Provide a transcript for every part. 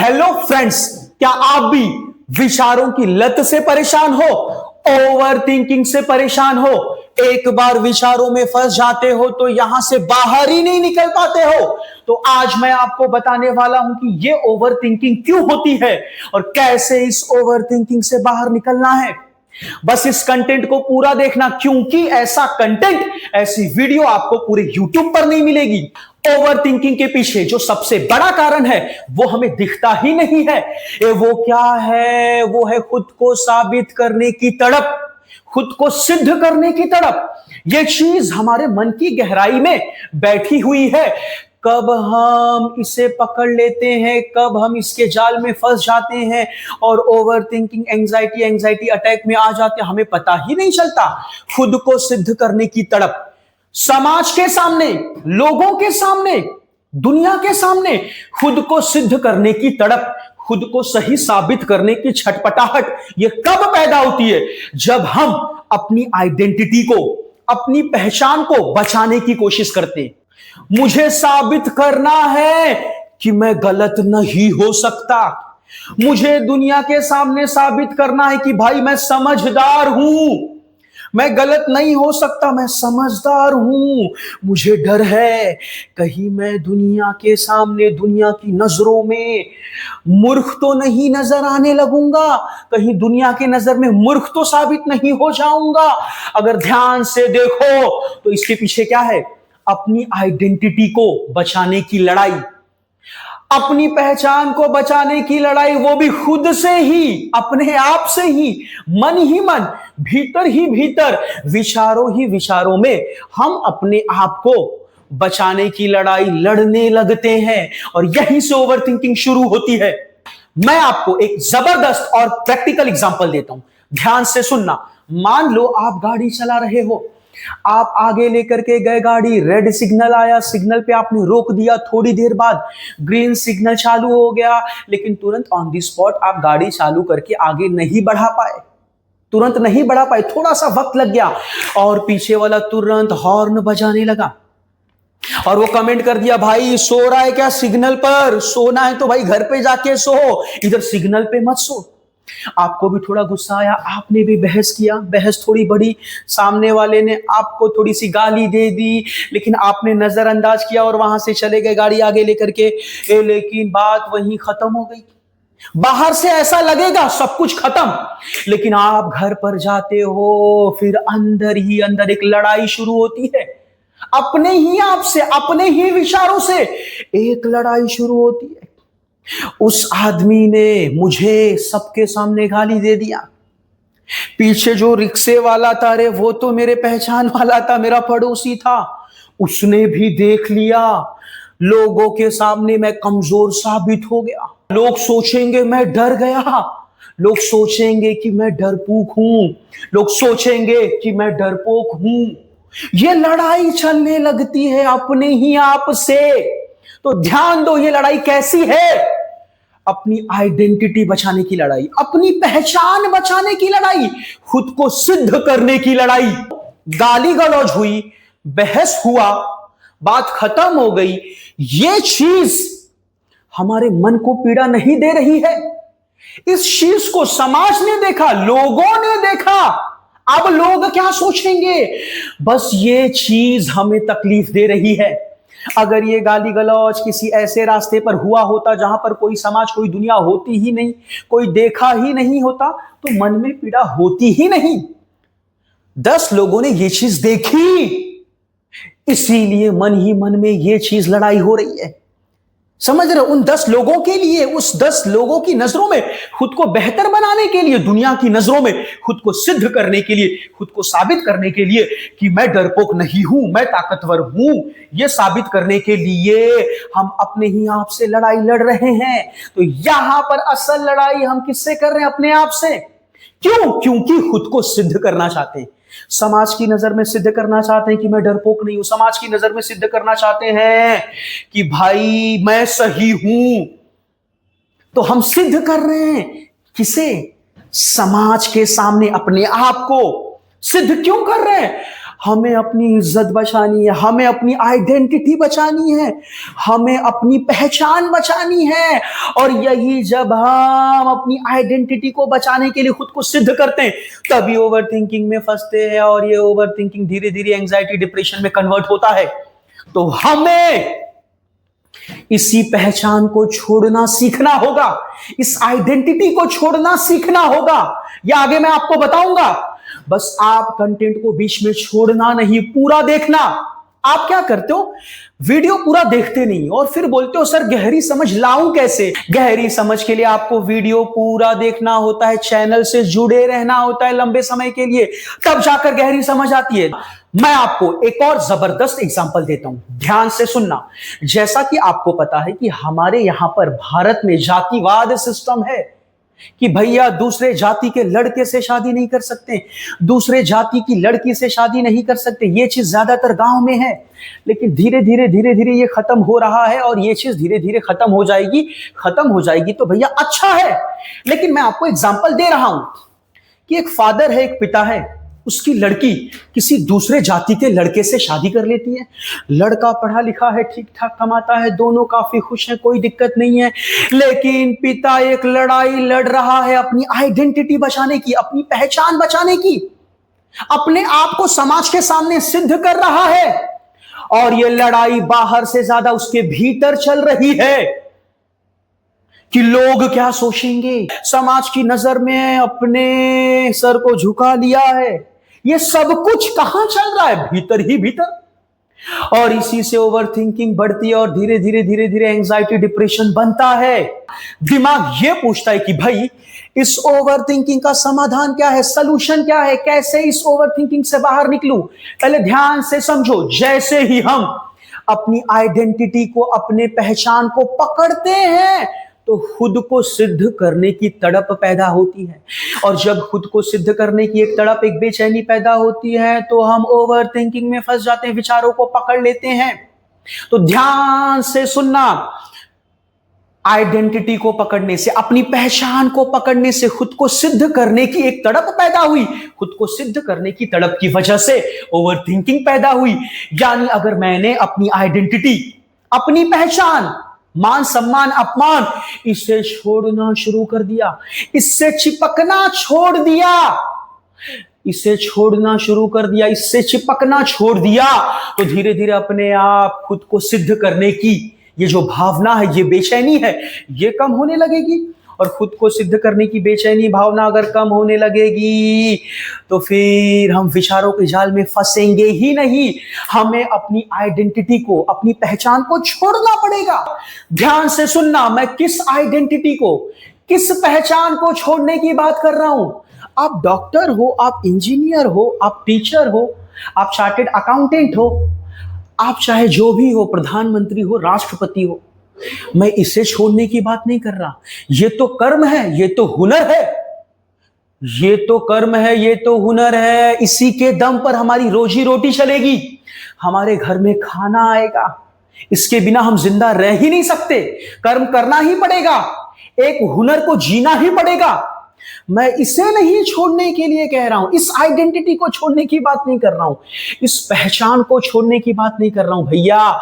Hello friends, क्या आप भी विचारों की लत से परेशान हो, ओवर थिंकिंग से परेशान हो, एक बार विचारों में फंस जाते हो तो यहां से बाहर ही नहीं निकल पाते हो? तो आज मैं आपको बताने वाला हूं कि ये ओवर थिंकिंग क्यों होती है और कैसे इस ओवर थिंकिंग से बाहर निकलना है। बस इस कंटेंट को पूरा देखना, क्योंकि ऐसा कंटेंट, ऐसी वीडियो आपको पूरे YouTube पर नहीं मिलेगी। ओवर थिंकिंग के पीछे जो सबसे बड़ा कारण है वो हमें दिखता ही नहीं है। वो क्या है? वो है खुद को साबित करने की तड़प, खुद को सिद्ध करने की तड़प। ये चीज हमारे मन की गहराई में बैठी हुई है। कब हम इसे पकड़ लेते हैं, कब हम इसके जाल में फंस जाते हैं और ओवर थिंकिंग, एंजाइटी अटैक में आ जाते हैं, हमें पता ही नहीं चलता। खुद को सिद्ध करने की तड़प, समाज के सामने, लोगों के सामने, दुनिया के सामने खुद को सिद्ध करने की तड़प, खुद को सही साबित करने की छटपटाहट, ये कब पैदा होती है? जब हम अपनी आइडेंटिटी को, अपनी पहचान को बचाने की कोशिश करते हैं। मुझे साबित करना है कि मैं गलत नहीं हो सकता। मुझे दुनिया के सामने साबित करना है कि भाई मैं समझदार हूं, मैं गलत नहीं हो सकता, मैं समझदार हूं। मुझे डर है कहीं मैं दुनिया के सामने, दुनिया की नजरों में मूर्ख तो नहीं नजर आने लगूंगा, कहीं दुनिया की नजर में मूर्ख तो साबित नहीं हो जाऊंगा। अगर ध्यान से देखो तो इसके पीछे क्या है? अपनी आइडेंटिटी को बचाने की लड़ाई, अपनी पहचान को बचाने की लड़ाई, वो भी खुद से ही, अपने आप से ही मन, भीतर ही भीतर, विचारों ही विचारों में हम अपने आप को बचाने की लड़ाई लड़ने लगते हैं और यहीं से ओवर थिंकिंग शुरू होती है। मैं आपको एक जबरदस्त और प्रैक्टिकल एग्जांपल देता हूं, ध्यान से सुनना। मान लो आप गाड़ी चला रहे हो, आप आगे लेकर के गए गाड़ी, रेड सिग्नल आया, सिग्नल पे आपने रोक दिया, थोड़ी देर बाद ग्रीन सिग्नल चालू हो गया, लेकिन तुरंत ऑन द स्पॉट आप गाड़ी चालू करके आगे नहीं बढ़ा पाए, तुरंत नहीं बढ़ा पाए, थोड़ा सा वक्त लग गया और पीछे वाला तुरंत हॉर्न बजाने लगा और वो कमेंट कर दिया, भाई सो रहा है क्या सिग्नल पर? सोना है तो भाई घर पे जाके सो, इधर सिग्नल पे मत सो। आपको भी थोड़ा गुस्सा आया, आपने भी बहस किया, बहस थोड़ी बड़ी, सामने वाले ने आपको थोड़ी सी गाली दे दी, लेकिन आपने नजरअंदाज किया और वहां से चले गए गाड़ी आगे लेकर के। लेकिन बात वहीं खत्म हो गई। बाहर से ऐसा लगेगा सब कुछ खत्म, लेकिन आप घर पर जाते हो, फिर अंदर ही अंदर एक लड़ाई शुरू होती है, अपने ही आप से, अपने ही विचारों से एक लड़ाई शुरू होती है। उस आदमी ने मुझे सबके सामने गाली दे दिया, पीछे जो रिक्शे वाला था, रे वो तो मेरे पहचान वाला था, मेरा पड़ोसी था, उसने भी देख लिया। लोगों के सामने मैं कमजोर साबित हो गया। लोग सोचेंगे मैं डर गया, लोग सोचेंगे कि मैं डरपोक हूं, लोग सोचेंगे कि मैं डरपोक हूं। ये लड़ाई चलने लगती है अपने ही आप से। तो ध्यान दो, ये लड़ाई कैसी है? अपनी आइडेंटिटी बचाने की लड़ाई, अपनी पहचान बचाने की लड़ाई, खुद को सिद्ध करने की लड़ाई। गाली गलौज हुई, बहस हुआ, बात खत्म हो गई, ये चीज हमारे मन को पीड़ा नहीं दे रही है। इस चीज को समाज ने देखा, लोगों ने देखा, अब लोग क्या सोचेंगे? बस ये चीज हमें तकलीफ दे रही है। अगर ये गाली गलौज किसी ऐसे रास्ते पर हुआ होता जहां पर कोई समाज, कोई दुनिया होती ही नहीं, कोई देखा ही नहीं होता, तो मन में पीड़ा होती ही नहीं। 10 लोगों ने ये चीज देखी, इसीलिए मन ही मन में ये चीज लड़ाई हो रही है। समझ रहे हो? उन 10 लोगों के लिए, उस 10 लोगों की नजरों में खुद को बेहतर बनाने के लिए, दुनिया की नजरों में खुद को सिद्ध करने के लिए, खुद को साबित करने के लिए कि मैं डरपोक नहीं हूं, मैं ताकतवर हूं, यह साबित करने के लिए हम अपने ही आप से लड़ाई लड़ रहे हैं। तो यहां पर असल लड़ाई हम किससे कर रहे हैं? अपने आप से। क्यों? क्योंकि खुद को सिद्ध करना चाहते हैं, समाज की नजर में सिद्ध करना चाहते हैं कि मैं डरपोक नहीं हूं, समाज की नजर में सिद्ध करना चाहते हैं कि भाई मैं सही हूं। तो हम सिद्ध कर रहे हैं किसे? समाज के सामने अपने आप को सिद्ध क्यों कर रहे हैं? हमें अपनी इज्जत बचानी है, हमें अपनी आइडेंटिटी बचानी है, हमें अपनी पहचान बचानी है। और यही जब हम अपनी आइडेंटिटी को बचाने के लिए खुद को सिद्ध करते हैं, तभी ओवर थिंकिंग में फंसते हैं और ये ओवर थिंकिंग धीरे धीरे एंजाइटी डिप्रेशन में कन्वर्ट होता है। तो हमें इसी पहचान को छोड़ना सीखना होगा, इस आइडेंटिटी को छोड़ना सीखना होगा। या आगे मैं आपको बताऊंगा, बस आप कंटेंट को बीच में छोड़ना नहीं, पूरा देखना। आप क्या करते हो, वीडियो पूरा देखते नहीं और फिर बोलते हो सर गहरी समझ लाऊं कैसे। गहरी समझ के लिए आपको वीडियो पूरा देखना होता है, चैनल से जुड़े रहना होता है लंबे समय के लिए, तब जाकर गहरी समझ आती है। मैं आपको एक और जबरदस्त एग्जांपल देता हूं, ध्यान से सुनना। जैसा कि आपको पता है कि हमारे यहां पर भारत में जातिवाद सिस्टम है कि भैया दूसरे जाति के लड़के से शादी नहीं कर सकते, दूसरे जाति की लड़की से शादी नहीं कर सकते। ये चीज ज्यादातर गांव में है, लेकिन धीरे धीरे ये खत्म हो रहा है और ये चीज धीरे धीरे खत्म हो जाएगी तो भैया अच्छा है। लेकिन मैं आपको एग्जांपल दे रहा हूं कि एक फादर है, एक पिता है, उसकी लड़की किसी दूसरे जाति के लड़के से शादी कर लेती है। लड़का पढ़ा लिखा है, ठीक ठाक कमाता है, दोनों काफी खुश हैं, कोई दिक्कत नहीं है। लेकिन पिता एक लड़ाई लड़ रहा है अपनी आइडेंटिटी बचाने की, अपनी पहचान बचाने की, अपने आप को समाज के सामने सिद्ध कर रहा है। और यह लड़ाई बाहर से ज्यादा उसके भीतर चल रही है कि लोग क्या सोचेंगे, समाज की नजर में अपने सर को झुका लिया है। ये सब कुछ कहां चल रहा है, भीतर ही भीतर। और इसी से ओवर थिंकिंग बढ़ती है और धीरे धीरे एंजाइटी डिप्रेशन बनता है। दिमाग ये पूछता है कि भाई इस ओवर थिंकिंग का समाधान क्या है, सलूशन क्या है, कैसे इस ओवर थिंकिंग से बाहर निकलूं। पहले ध्यान से समझो, जैसे ही हम अपनी आइडेंटिटी को, अपने पहचान को पकड़ते हैं तो खुद को सिद्ध करने की तड़प पैदा होती है। और जब खुद को सिद्ध करने की एक तड़प, एक बेचैनी पैदा होती है तो हम ओवर थिंकिंग में फंस जाते हैं, विचारों को पकड़ लेते हैं। तो ध्यान से सुनना, आइडेंटिटी को पकड़ने से, अपनी पहचान को पकड़ने से खुद को सिद्ध करने की एक तड़प पैदा हुई। खुद को सिद्ध करने की तड़प की वजह से ओवर थिंकिंग पैदा हुई। यानी अगर मैंने अपनी आइडेंटिटी, अपनी पहचान, मान सम्मान अपमान, इसे छोड़ना शुरू कर दिया, इससे चिपकना छोड़ दिया, इसे छोड़ना शुरू कर दिया, इससे चिपकना छोड़ दिया, तो धीरे धीरे अपने आप खुद को सिद्ध करने की ये जो भावना है, ये बेचैनी है, ये कम होने लगेगी। और खुद को सिद्ध करने की बेचैनी भावना अगर कम होने लगेगी तो फिर हम विचारों के जाल में फंसेंगे ही नहीं। हमें अपनी आइडेंटिटी को, अपनी पहचान को छोड़ना पड़ेगा। ध्यान से सुनना, मैं किस आइडेंटिटी को, किस पहचान को छोड़ने की बात कर रहा हूं। आप डॉक्टर हो, आप इंजीनियर हो, आप टीचर हो, आप चार्टेड अकाउंटेंट हो, आप चाहे जो भी हो, प्रधानमंत्री हो, राष्ट्रपति हो, मैं इसे छोड़ने की बात नहीं कर रहा। ये तो कर्म है, ये तो हुनर है, ये तो कर्म है, ये तो हुनर है। इसी के दम पर हमारी रोजी रोटी चलेगी, हमारे घर में खाना आएगा। इसके बिना हम जिंदा रह ही नहीं सकते। कर्म करना ही पड़ेगा, एक हुनर को जीना ही पड़ेगा। मैं इसे नहीं छोड़ने के लिए कह रहा हूं, इस आइडेंटिटी को छोड़ने की बात नहीं कर रहा हूं, इस पहचान को छोड़ने की बात नहीं कर रहा हूं भैया।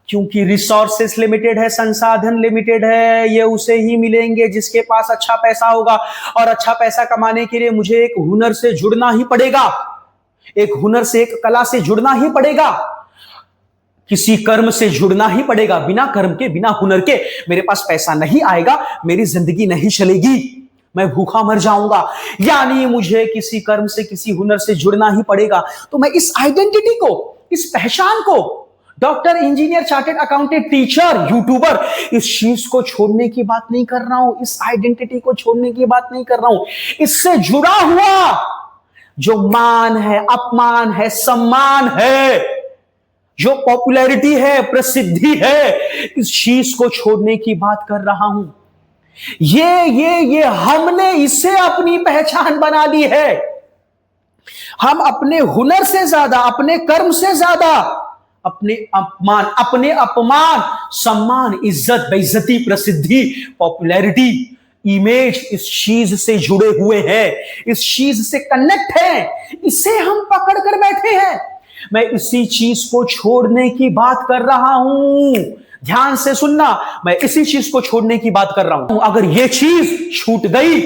क्योंकि रिसोर्सेस लिमिटेड है, संसाधन लिमिटेड है, ये उसे ही मिलेंगे जिसके पास अच्छा पैसा होगा। और अच्छा पैसा कमाने के लिए मुझे एक हुनर से जुड़ना ही पड़ेगा, एक हुनर से, एक कला से जुड़ना ही पड़ेगा, किसी कर्म से जुड़ना ही पड़ेगा। बिना कर्म के, बिना हुनर के मेरे पास पैसा नहीं आएगा, मेरी जिंदगी नहीं चलेगी, मैं भूखा मर जाऊंगा। यानी मुझे किसी कर्म से, किसी हुनर से जुड़ना ही पड़ेगा। तो मैं इस आइडेंटिटी को, इस पहचान को, doctor, engineer, chartered accountant, teacher, YouTuber, इस चीज को छोड़ने की बात नहीं कर रहा हूं, इस आइडेंटिटी को छोड़ने की बात नहीं कर रहा हूं। इससे जुड़ा हुआ जो मान है, अपमान है, सम्मान है, जो पॉपुलैरिटी है, प्रसिद्धि है, इस चीज को छोड़ने की बात कर रहा हूं। ये हमने इसे अपनी पहचान बना ली है। हम अपने हुनर से ज्यादा, अपने कर्म से ज्यादा अपने अपमान, सम्मान, इज्जत, बेइज्जती, प्रसिद्धि, पॉपुलैरिटी, इमेज इस चीज से जुड़े हुए हैं, इस चीज से कनेक्ट है, इसे हम पकड़ कर बैठे हैं। मैं इसी चीज को छोड़ने की बात कर रहा हूं। ध्यान से सुनना, मैं इसी चीज को छोड़ने की बात कर रहा हूं। अगर यह चीज छूट गई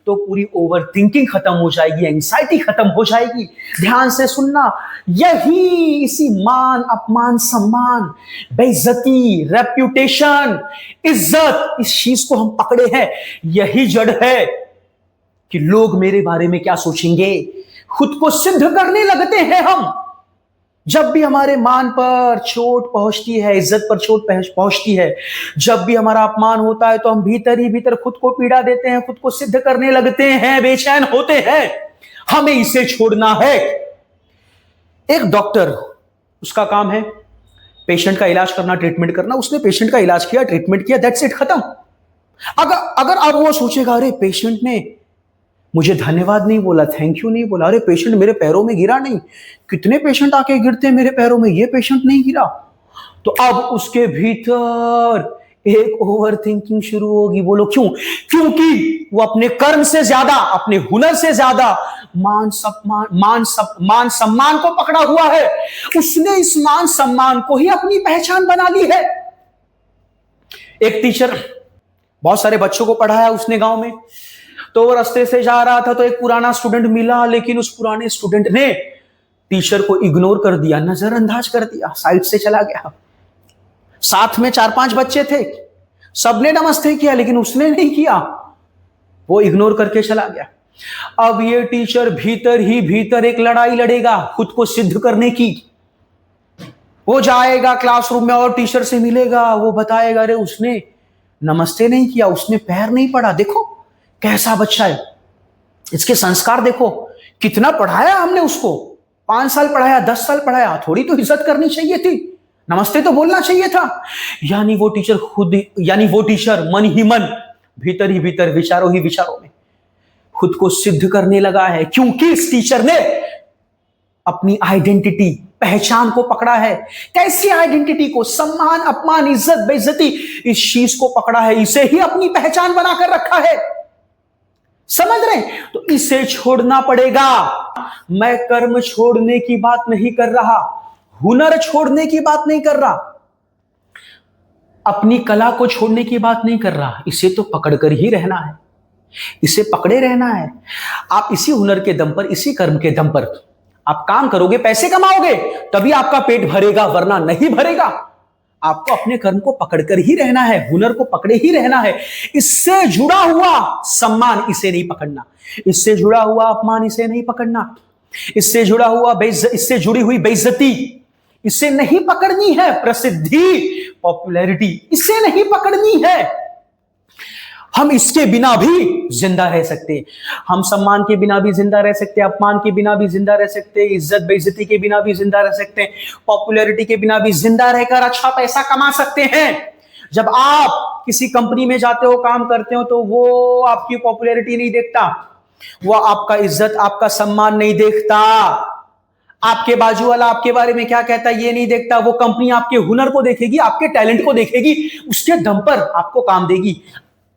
तो पूरी ओवर थिंकिंग खत्म हो जाएगी, एंजाइटी खत्म हो जाएगी। ध्यान से सुनना, यही इसी मान, अपमान, सम्मान, बेइज्जती, रेप्यूटेशन, इज्जत, इस चीज को हम पकड़े हैं। यही जड़ है कि लोग मेरे बारे में क्या सोचेंगे, खुद को सिद्ध करने लगते हैं हम। जब भी हमारे मान पर चोट पहुंचती है, इज्जत पर चोट पहुंचती है, जब भी हमारा अपमान होता है, तो हम भीतर ही भीतर खुद को पीड़ा देते हैं, खुद को सिद्ध करने लगते हैं, बेचैन होते हैं। हमें इसे छोड़ना है। एक डॉक्टर, उसका काम है पेशेंट का इलाज करना, ट्रीटमेंट करना। उसने पेशेंट का इलाज किया, ट्रीटमेंट किया, दैट्स इट, खत्म। अगर अब वो सोचेगा, अरे पेशेंट ने मुझे धन्यवाद नहीं बोला, थैंक यू नहीं बोला, अरे पेशेंट मेरे पैरों में गिरा नहीं, कितने पेशेंट आके गिरते हैं मेरे पैरों में, ये पेशेंट नहीं गिरा, तो अब उसके भीतर एक ओवर थिंकिंग शुरू होगी। बोलो क्यों? क्योंकि वो अपने कर्म से ज्यादा, अपने हुनर से ज्यादा मान सम्मान को पकड़ा हुआ है। उसने इस मान सम्मान को ही अपनी पहचान बना ली है। एक टीचर बहुत सारे बच्चों को पढ़ाया उसने गांव में, तो वो रास्ते से जा रहा था, तो एक पुराना स्टूडेंट मिला, लेकिन उस पुराने स्टूडेंट ने टीचर को इग्नोर कर दिया, नजरअंदाज कर दिया, साइड से चला गया। साथ में 4-5 बच्चे थे, सबने नमस्ते किया, लेकिन उसने नहीं किया, वो इग्नोर करके चला गया। अब ये टीचर भीतर ही भीतर एक लड़ाई लड़ेगा खुद को सिद्ध करने की। वो जाएगा क्लासरूम में और टीचर से मिलेगा, वो बताएगा, अरे उसने नमस्ते नहीं किया, उसने पैर नहीं पड़ा, देखो कैसा बच्चा है, इसके संस्कार देखो, कितना पढ़ाया हमने उसको, 5 साल पढ़ाया, 10 साल पढ़ाया, थोड़ी तो इज्जत करनी चाहिए थी, नमस्ते तो बोलना चाहिए था। यानी वो टीचर मन ही मन, भीतर ही भीतर, विचारों ही विचारों में खुद को सिद्ध करने लगा है, क्योंकि इस टीचर ने अपनी आइडेंटिटी, पहचान को पकड़ा है। कैसी आइडेंटिटी को? सम्मान, अपमान, इज्जत, बेइज्जती, इस चीज को पकड़ा है, इसे ही अपनी पहचान बनाकर रखा है। समझ रहे? तो इसे छोड़ना पड़ेगा। मैं कर्म छोड़ने की बात नहीं कर रहा, हुनर छोड़ने की बात नहीं कर रहा, अपनी कला को छोड़ने की बात नहीं कर रहा। इसे तो पकड़कर ही रहना है, इसे पकड़े रहना है। आप इसी हुनर के दम पर, इसी कर्म के दम पर आप काम करोगे, पैसे कमाओगे, तभी आपका पेट भरेगा, वरना नहीं भरेगा। आपको अपने कर्म को पकड़कर ही रहना है, हुनर को पकड़े ही रहना है। इससे जुड़ा हुआ सम्मान, इसे नहीं पकड़ना, इससे जुड़ा हुआ अपमान, इसे नहीं पकड़ना, इससे जुड़ा हुआ इससे जुड़ी हुई बेइज्जती, इसे नहीं पकड़नी है। प्रसिद्धि, पॉपुलैरिटी, इसे नहीं पकड़नी है। हम इसके बिना भी जिंदा रह सकते हैं, हम सम्मान के बिना भी जिंदा रह सकते हैं, अपमान के बिना भी जिंदा रह सकते हैं, इज्जत बेइज्जती के बिना भी जिंदा रह सकते हैं, पॉपुलैरिटी के बिना भी जिंदा रहकर अच्छा पैसा कमा सकते हैं। जब आप किसी कंपनी में जाते हो, काम करते हो, तो वो आपकी पॉपुलैरिटी नहीं देखता, वो आपका इज्जत, आपका सम्मान नहीं देखता, आपके बाजू वाला आपके बारे में क्या कहता है ये नहीं देखता। वो कंपनी आपके हुनर को देखेगी, आपके टैलेंट को देखेगी, उसके दम पर आपको काम देगी।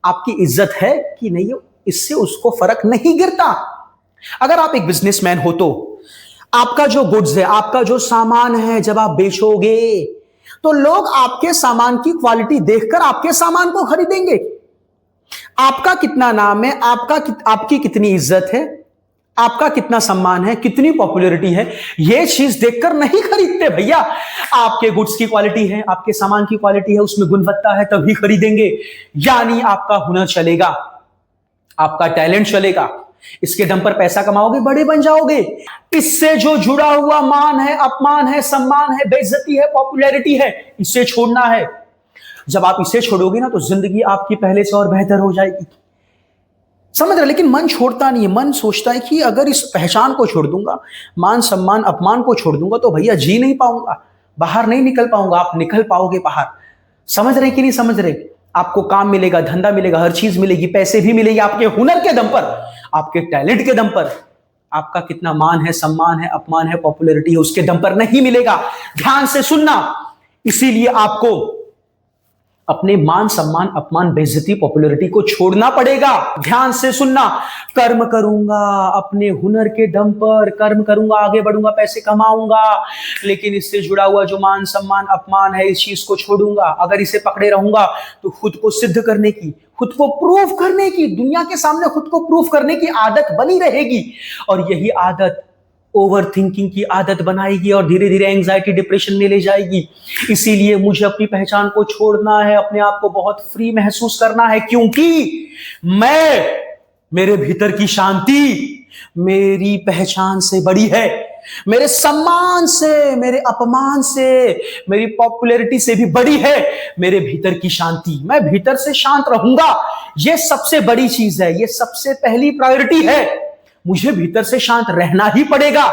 आपकी इज्जत है कि नहीं, इससे उसको फर्क नहीं गिरता। अगर आप एक बिजनेसमैन हो तो आपका जो गुड्स है, आपका जो सामान है, जब आप बेचोगे तो लोग आपके सामान की क्वालिटी देखकर आपके सामान को खरीदेंगे। आपका कितना नाम है, आपकी कितनी इज्जत है, आपका कितना सम्मान है, कितनी पॉपुलैरिटी है, यह चीज देखकर नहीं खरीदते भैया। आपके गुड्स की क्वालिटी है, आपके सामान की क्वालिटी है, उसमें गुणवत्ता है, तभी खरीदेंगे। यानी आपका हुनर चलेगा, आपका टैलेंट चलेगा, इसके दम पर पैसा कमाओगे, बड़े बन जाओगे। इससे जो जुड़ा हुआ मान है, अपमान है, सम्मान है, बेइज्जती है, पॉपुलैरिटी है, इसे छोड़ना है। जब आप इसे छोड़ोगे ना, तो जिंदगी आपकी पहले से और बेहतर हो जाएगी। समझ रहे? लेकिन मन छोड़ता नहीं है, मन सोचता है कि अगर इस पहचान को छोड़ दूंगा, मान सम्मान अपमान को छोड़ दूंगा, तो भैया जी नहीं पाऊंगा, बाहर नहीं निकल पाऊंगा। आप निकल पाओगे बाहर। समझ रहे कि नहीं समझ रहे? आपको काम मिलेगा, धंधा मिलेगा, हर चीज मिलेगी, पैसे भी मिलेगी, आपके हुनर के दम पर, आपके टैलेंट के दम पर। आपका कितना मान है, सम्मान है, अपमान है, पॉपुलैरिटी है, उसके दम पर नहीं मिलेगा। ध्यान से सुनना। इसीलिए आपको अपने मान सम्मान अपमान बेइज्जती पॉपुलैरिटी को छोड़ना पड़ेगा। ध्यान से सुनना, कर्म करूंगा अपने हुनर के दम पर, कर्म करूंगा, आगे बढ़ूंगा, पैसे कमाऊंगा, लेकिन इससे जुड़ा हुआ जो मान सम्मान अपमान है इस चीज को छोड़ूंगा। अगर इसे पकड़े रहूंगा तो खुद को सिद्ध करने की, खुद को प्रूव करने की, दुनिया के सामने खुद को प्रूव करने की आदत बनी रहेगी, और यही आदत ओवर थिंकिंग की आदत बनाएगी और धीरे धीरे एंजाइटी डिप्रेशन में ले जाएगी। इसीलिए मुझे अपनी पहचान को छोड़ना है, अपने आप को बहुत फ्री महसूस करना है, क्योंकि मेरे भीतर की शांति मेरी पहचान से बड़ी है, मेरे सम्मान से, मेरे अपमान से, मेरी पॉपुलैरिटी से भी बड़ी है मेरे भीतर की शांति। मैं भीतर से शांत रहूंगा, यह सबसे बड़ी चीज है, यह सबसे पहली प्रायोरिटी है। मुझे भीतर से शांत रहना ही पड़ेगा,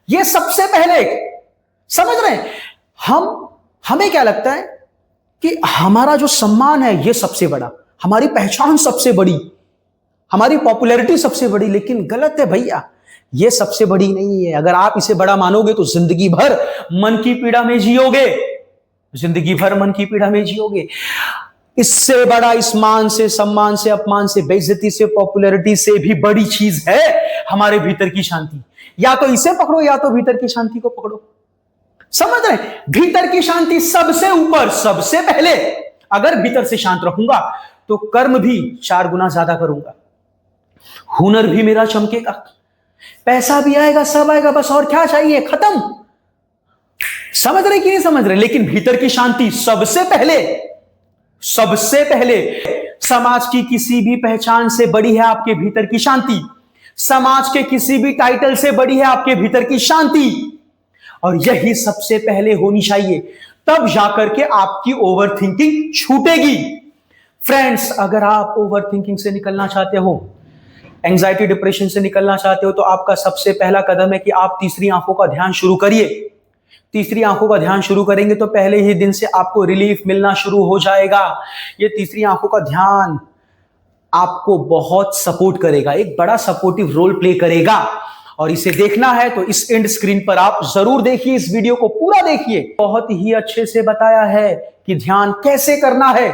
यह सबसे पहले। समझ रहे हैं? हमें क्या लगता है कि हमारा जो सम्मान है यह सबसे बड़ा, हमारी पहचान सबसे बड़ी, हमारी पॉपुलैरिटी सबसे बड़ी, लेकिन गलत है भैया, यह सबसे बड़ी नहीं है। अगर आप इसे बड़ा मानोगे तो जिंदगी भर मन की पीड़ा में जियोगे, जिंदगी भर मन की पीड़ा में जियोगे। इससे बड़ा, इस मान से, सम्मान से, अपमान से, बेइज्जती से, पॉपुलैरिटी से भी बड़ी चीज है हमारे भीतर की शांति। या तो इसे पकड़ो या तो भीतर की शांति को पकड़ो। समझ रहे? भीतर की शांति सबसे ऊपर, सबसे पहले। अगर भीतर से शांत रहूंगा तो कर्म भी 4 गुना ज्यादा करूंगा, हुनर भी मेरा चमकेगा, पैसा भी आएगा, सब आएगा, बस और क्या चाहिए, खत्म। समझ रहे कि नहीं समझ रहे? लेकिन भीतर की शांति सबसे पहले, सबसे पहले। समाज की किसी भी पहचान से बड़ी है आपके भीतर की शांति, समाज के किसी भी टाइटल से बड़ी है आपके भीतर की शांति, और यही सबसे पहले होनी चाहिए, तब जाकर के आपकी ओवर थिंकिंग छूटेगी। फ्रेंड्स, अगर आप ओवर थिंकिंग से निकलना चाहते हो, एंजाइटी डिप्रेशन से निकलना चाहते हो, तो आपका सबसे पहला कदम है कि आप तीसरी आंखों का ध्यान शुरू करिए। तीसरी आंखों का ध्यान शुरू करेंगे तो पहले ही दिन से आपको रिलीफ मिलना शुरू हो जाएगा। ये तीसरी आंखों का ध्यान आपको बहुत सपोर्ट करेगा, एक बड़ा सपोर्टिव रोल प्ले करेगा। और इसे देखना है तो इस एंड स्क्रीन पर आप जरूर देखिए, इस वीडियो को पूरा देखिए। बहुत ही अच्छे से बताया है कि ध्यान कैसे करना है।